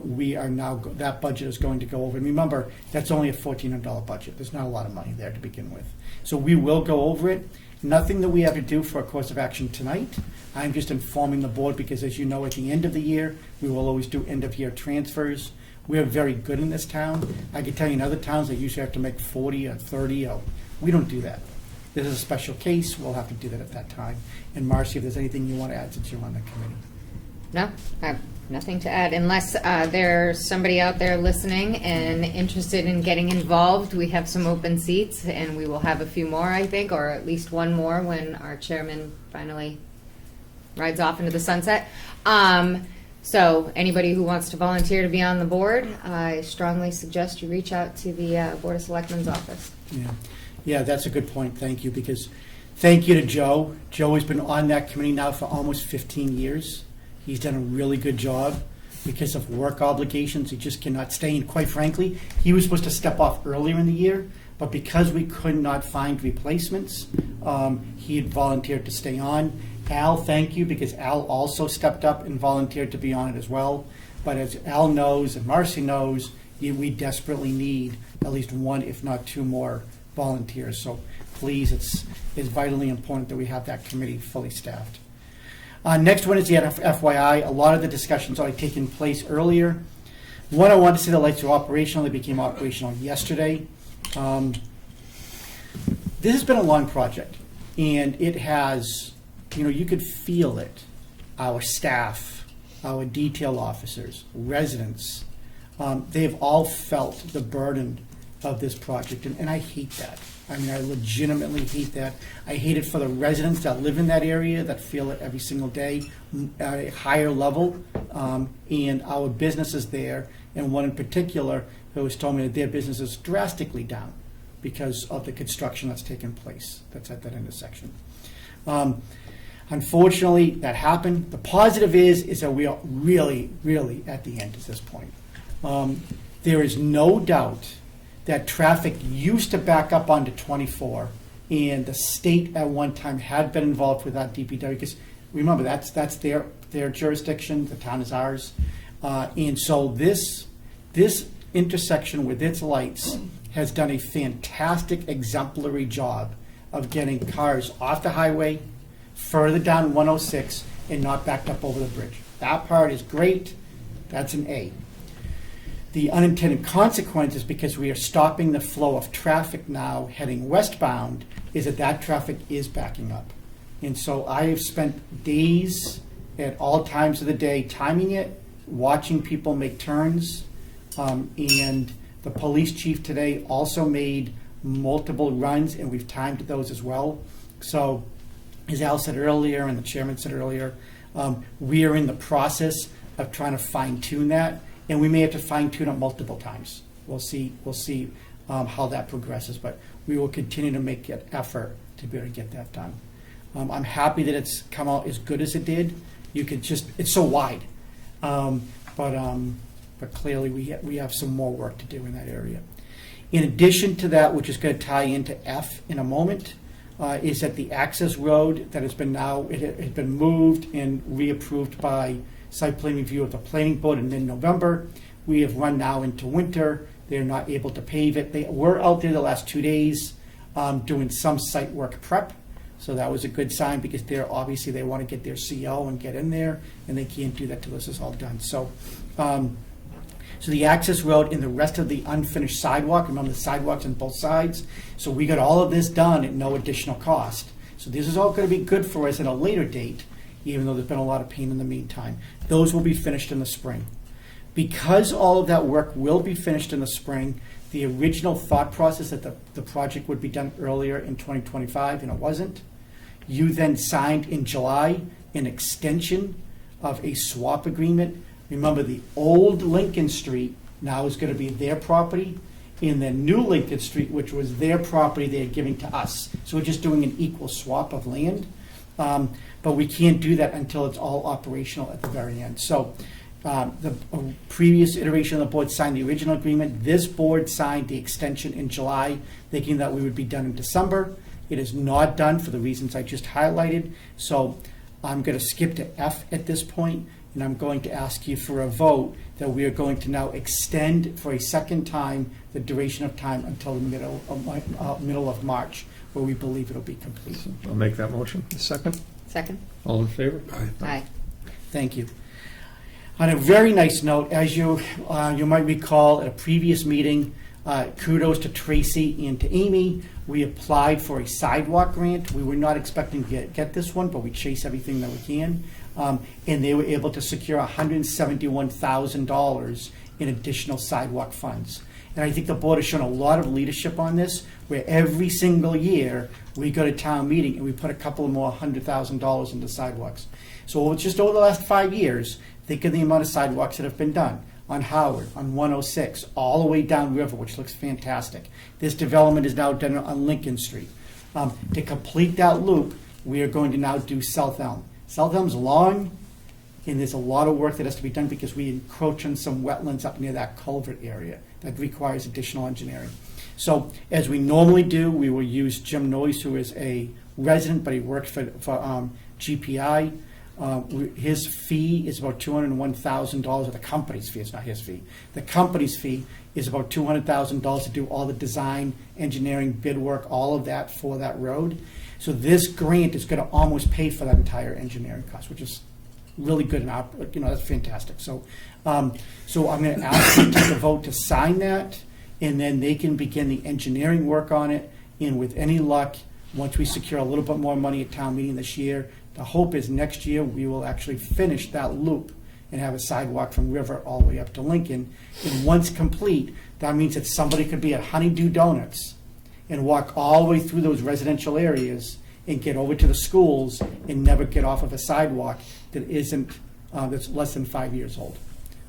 we are now, that budget is going to go over. And remember, that's only a $1,400 budget. There's not a lot of money there to begin with. So we will go over it. Nothing that we have to do for a course of action tonight. I'm just informing the board because, as you know, at the end of the year, we will always do end-of-year transfers. We are very good in this town. I can tell you in other towns, they usually have to make 40 or 30. We don't do that. This is a special case. We'll have to do that at that time. And Marcy, if there's anything you want to add since you're on the committee. No, I have nothing to add, unless there's somebody out there listening and interested in getting involved. We have some open seats, and we will have a few more, I think, or at least one more when our chairman finally rides off into the sunset. So anybody who wants to volunteer to be on the board, I strongly suggest you reach out to the Board of Selectmen's office. Yeah, that's a good point. Thank you, because thank you to Joe. Joe has been on that committee now for almost 15 years. He's done a really good job. Because of work obligations, he just cannot stay. And quite frankly, he was supposed to step off earlier in the year, but because we could not find replacements, he had volunteered to stay on. Al, thank you, because Al also stepped up and volunteered to be on it as well. But as Al knows and Marcy knows, we desperately need at least 1, if not 2 more volunteers. So please, it's vitally important that we have that committee fully staffed. Next one is the FYI. A lot of the discussions already taken place earlier. One, I wanted to say the lights are operational. They became operational yesterday. This has been a long project, and it has, you could feel it. Our staff, our detail officers, residents, they've all felt the burden of this project, and I hate that. I mean, I legitimately hate that. I hate it for the residents that live in that area, that feel it every single day at a higher level, and our businesses there, and one in particular who has told me that their business is drastically down because of the construction that's taken place that's at that intersection. Unfortunately, that happened. The positive is that we are really, really at the end at this point. There is no doubt that traffic used to back up onto 24, and the state at one time had been involved with that DPW, because remember, that's their jurisdiction, the town is ours. And so this intersection with its lights has done a fantastic, exemplary job of getting cars off the highway, further down 106, and not backed up over the bridge. That part is great. That's an A. The unintended consequences, because we are stopping the flow of traffic now heading westbound, is that traffic is backing up. And so I have spent days at all times of the day timing it, watching people make turns, and the police chief today also made multiple runs, and we've timed those as well. So as Al said earlier, and the chairman said earlier, we are in the process of trying to fine-tune that. And we may have to fine-tune it multiple times. We'll see how that progresses, but we will continue to make an effort to be able to get that done. I'm happy that it's come out as good as it did. It's so wide, but clearly we have some more work to do in that area. In addition to that, which is going to tie into F in a moment, is that the access road that has been now, it has been moved and reapproved by site plan review of the planning board in mid-November. We have run now into winter. They're not able to pave it. They were out there the last 2 days doing some site work prep. So that was a good sign because they're obviously they want to get their CO and get in there, and they can't do that till this is all done. So, so the access road and the rest of the unfinished sidewalk, remember the sidewalks on both sides. So we got all of this done at no additional cost. So this is all going to be good for us at a later date, even though there's been a lot of pain in the meantime. Those will be finished in the spring. Because all of that work will be finished in the spring, the original thought process that the project would be done earlier in 2025, and it wasn't. You then signed in July an extension of a swap agreement. Remember, the old Lincoln Street now is going to be their property, and the new Lincoln Street, which was their property, they're giving to us. So we're just doing an equal swap of land. But we can't do that until it's all operational at the very end. So the previous iteration of the board signed the original agreement. This board signed the extension in July, thinking that we would be done in December. It is not done for the reasons I just highlighted. So I'm going to skip to F at this point, and I'm going to ask you for a vote that we are going to now extend for a second time the duration of time until the middle of March, where we believe it'll be complete. I'll make that motion. A second? Second? All in favor? Aye. Thank you. On a very nice note, as you might recall at a previous meeting, kudos to Tracy and to Amy. We applied for a sidewalk grant. We were not expecting to get this one, but we chase everything that we can. And they were able to secure $171,000 in additional sidewalk funds. And I think the board has shown a lot of leadership on this, where every single year we go to town meeting and we put a couple more $100,000 into sidewalks. So just over the last 5 years, think of the amount of sidewalks that have been done on Howard, on 106, all the way down River, which looks fantastic. This development is now done on Lincoln Street. To complete that loop, we are going to now do South Elm. South Elm's long, and there's a lot of work that has to be done because we encroach on some wetlands up near that culvert area that requires additional engineering. So as we normally do, we will use Jim Noyes, who is a resident, but he works for GPI. His fee is about $201,000, or the company's fee, it's not his fee. The company's fee is about $200,000 to do all the design, engineering, bid work, all of that for that road. So this grant is going to almost pay for that entire engineering cost, which is really good, and that's fantastic. So, so I'm going to ask you to take a vote to sign that, and then they can begin the engineering work on it. And with any luck, once we secure a little bit more money at town meeting this year, the hope is next year we will actually finish that loop and have a sidewalk from River all the way up to Lincoln. And once complete, that means that somebody could be at Honeydew Donuts and walk all the way through those residential areas and get over to the schools and never get off of a sidewalk that isn't, that's less than 5 years old.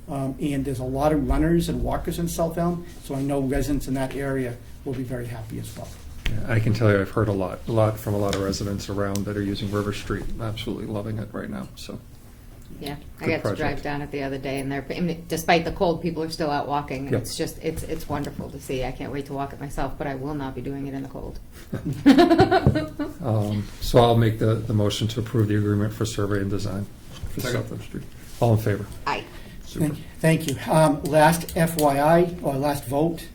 And there's a lot of runners and walkers in South Elm, so I know residents in that area will be very happy as well. Yeah, I can tell you I've heard a lot from a lot of residents around that are using River Street. Absolutely loving it right now, so. Yeah, I Good got to project. drive down it the other day, and despite the cold, people are still out walking. Yep. It's just, it's wonderful to see. I can't wait to walk it myself, but I will not be doing it in the cold. So I'll make the motion to approve the agreement for survey and design for Second. South Elm Street. All in favor? Aye. Super. Thank you. Last FYI, or last vote,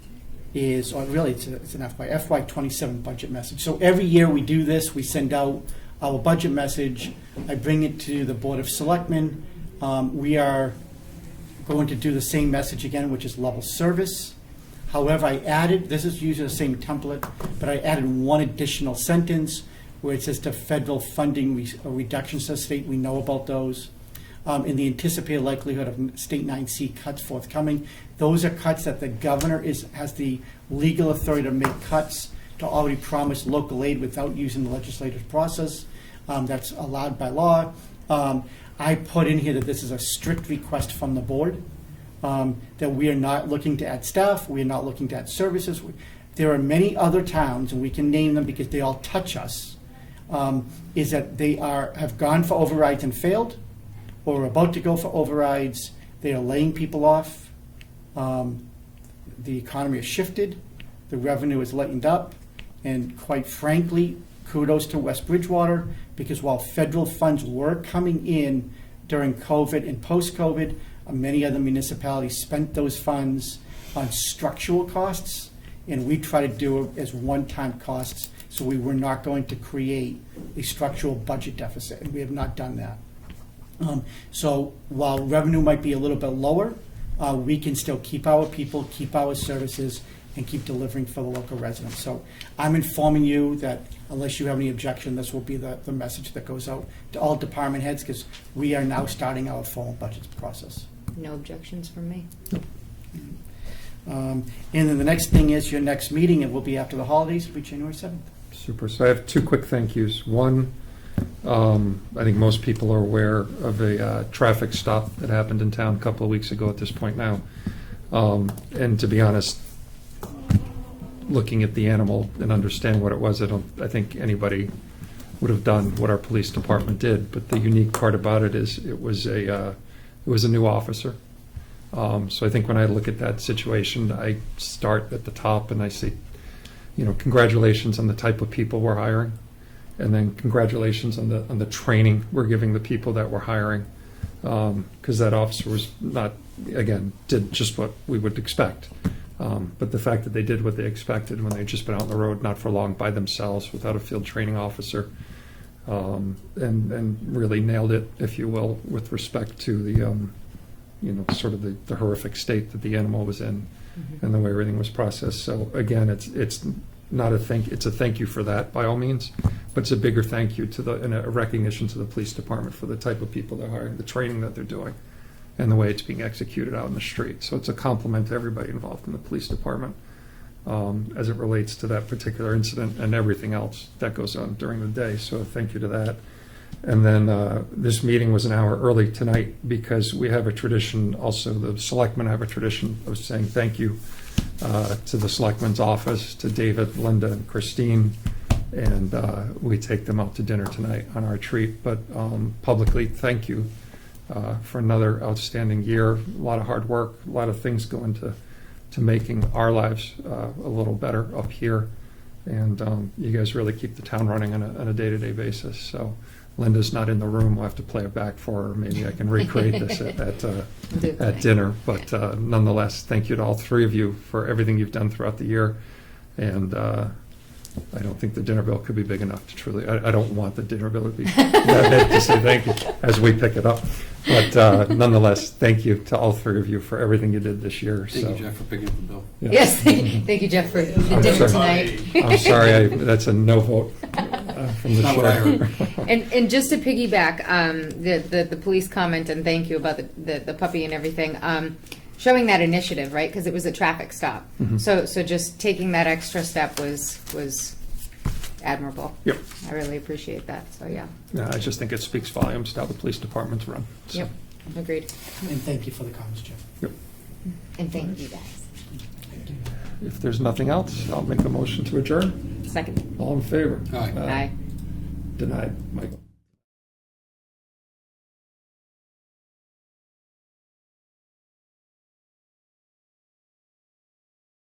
is, or really it's an FY27 budget message. So every year we do this, we send out our budget message. I bring it to the Board of Selectmen. We are going to do the same message again, which is level service. However, I added, this is usually the same template, but I added one additional sentence where it says to federal funding reductions to the state. We know about those. In the anticipated likelihood of state 9C cuts forthcoming. Those are cuts that the governor has the legal authority to make cuts to already promise local aid without using the legislative process. That's allowed by law. I put in here that this is a strict request from the board, that we are not looking to add staff, we are not looking to add services. There are many other towns, and we can name them because they all touch us, is that they have gone for overrides and failed, or are about to go for overrides. They are laying people off. The economy has shifted. The revenue is lightened up. And quite frankly, kudos to West Bridgewater, because while federal funds were coming in during COVID and post-COVID, many other municipalities spent those funds on structural costs, and we try to do it as one-time costs, so we were not going to create a structural budget deficit, and we have not done that. So while revenue might be a little bit lower, we can still keep our people, keep our services, and keep delivering for the local residents. So I'm informing you that unless you have any objection, this will be the message that goes out to all department heads, because we are now starting our formal budget process. No objections from me. And then the next thing is your next meeting, it will be after the holidays, it'll be January 7th. Super. So I have two quick thank yous. One, I think most people are aware of a traffic stop that happened in town a couple of weeks ago at this point now. And to be honest, looking at the animal and understand what it was, I think anybody would have done what our police department did. But the unique part about it is it was a new officer. So I think when I look at that situation, I start at the top and I say, congratulations on the type of people we're hiring, and then congratulations on the training we're giving the people that we're hiring, because that officer was did just what we would expect. But the fact that they did what they expected when they'd just been out on the road not for long by themselves without a field training officer, and really nailed it, if you will, with respect to the sort of the horrific state that the animal was in, and the way everything was processed. So again, it's not it's a thank you for that by all means, but it's a bigger thank you and a recognition to the police department for the type of people they're hiring, the training that they're doing, and the way it's being executed out in the street. So it's a compliment to everybody involved in the police department as it relates to that particular incident and everything else that goes on during the day. So thank you to that. And then this meeting was an hour early tonight because we have a tradition, also the selectmen have a tradition of saying thank you to the selectmen's office, to David, Linda, and Christine, and we take them out to dinner tonight on our treat. But publicly, thank you for another outstanding year. A lot of hard work, a lot of things go into making our lives a little better up here, and you guys really keep the town running on a day-to-day basis. So Linda's not in the room. We'll have to play it back for her. Maybe I can recreate this at dinner. But nonetheless, thank you to all three of you for everything you've done throughout the year. And I don't think the dinner bill could be big enough to truly. I don't want the dinner bill to be that big to say thank you as we pick it up. But nonetheless, thank you to all three of you for everything you did this year. Thank you, Jeff, for picking up the bill. Yeah. Yes, thank you, Jeff, for the dinner tonight. I'm sorry, that's a no vote from the Not what I chair. heard. And just to piggyback, the police comment, and thank you about the puppy and everything, showing that initiative, right? Because it was a traffic stop. Mhm. So just taking that extra step was admirable. Yep. I really appreciate that, so yeah. Yeah, I just think it speaks volumes to how the police department's run. So, Yep, agreed. And thank you for the comments, Jeff. Yep. And thank you guys. If there's nothing else, I'll make a motion to adjourn. Second. All in favor? Aye. Aye. Denied. Michael.